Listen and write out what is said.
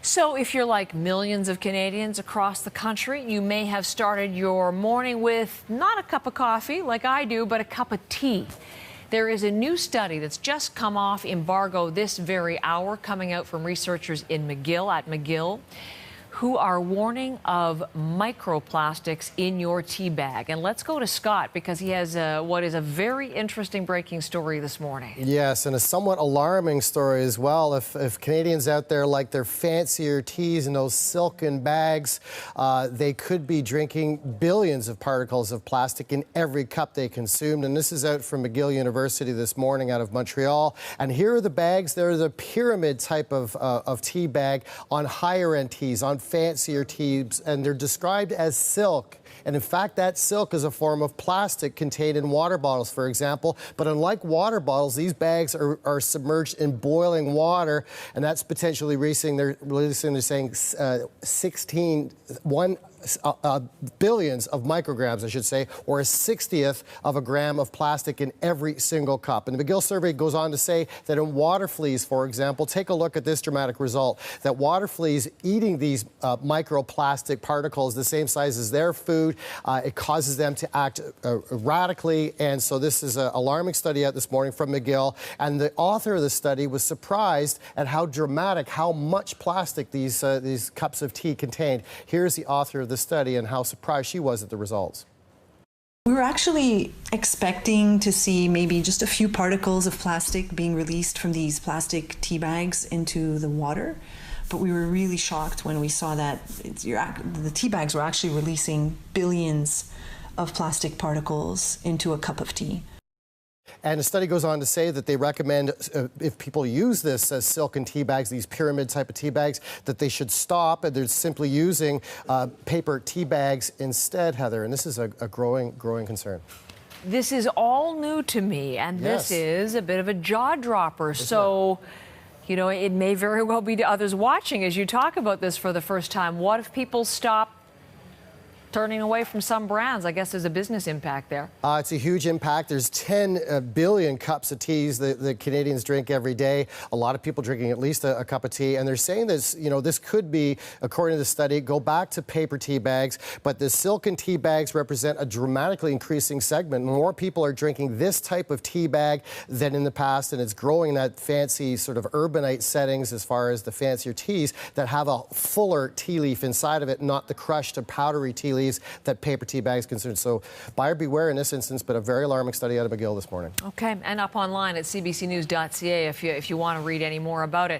So if you're like millions of Canadians across the country, you may have started your morning with not a cup of coffee like I do, but a cup of tea. There is a new study that's just come off embargo this very hour, coming out from researchers in McGill, at McGill, who are warning of microplastics in your tea bag. And let's go to Scott, because he has what is a very interesting breaking story this morning. Yes, and a somewhat alarming story as well. If Canadians out there like their fancier teas in those silken bags, they could be drinking billions of particles of plastic in every cup they consumed. And this is out from McGill University this morning out of Montreal. And here are the bags. They're the pyramid type of tea bag on higher end teas, on fancier teas, and they're described as silk. And in fact, that silk is a form of plastic contained in water bottles, for example. But unlike water bottles, these bags are submerged in boiling water, and that's potentially releasing, they're saying 16 billions of micrograms, I should say, or a 60th of a gram of plastic in every single cup. And the McGill survey goes on to say that in water fleas, for example, take a look at this dramatic result, that water fleas eating these microplastic particles the same size as their food, it causes them to act erratically. And so this is an alarming study out this morning from McGill. And the author of the study was surprised at how dramatic, how much plastic these cups of tea contained. Here's the author of the study and how surprised she was at the results. We were actually expecting to see maybe just a few particles of plastic being released from these plastic tea bags into the water, but we were really shocked when we saw that the tea bags were actually releasing billions of plastic particles into a cup of tea. And the study goes on to say that they recommend if people use this as silken tea bags, these pyramid type of tea bags, that they should stop, and they're simply using paper tea bags instead, Heather. And this is a growing concern. This is all new to me, and Yes. this is a bit of a jaw dropper. So, you know, it may very well be to others watching as you talk about this for the first time. What if people stop turning away from some brands? I guess there's a business impact there. It's a huge impact. There's 10 billion cups of teas that Canadians drink every day. A lot of people drinking at least a cup of tea. And they're saying this, you know, this could be, according to the study, go back to paper tea bags. But the silken tea bags represent a dramatically increasing segment. More people are drinking this type of tea bag than in the past. And it's growing in that fancy sort of urbanite settings as far as the fancier teas that have a fuller tea leaf inside of it, not the crushed or powdery tea leaves that paper tea bags concern. So buyer beware in this instance, but a very alarming study out of McGill this morning. Okay, and up online at cbcnews.ca if you want to read any more about it.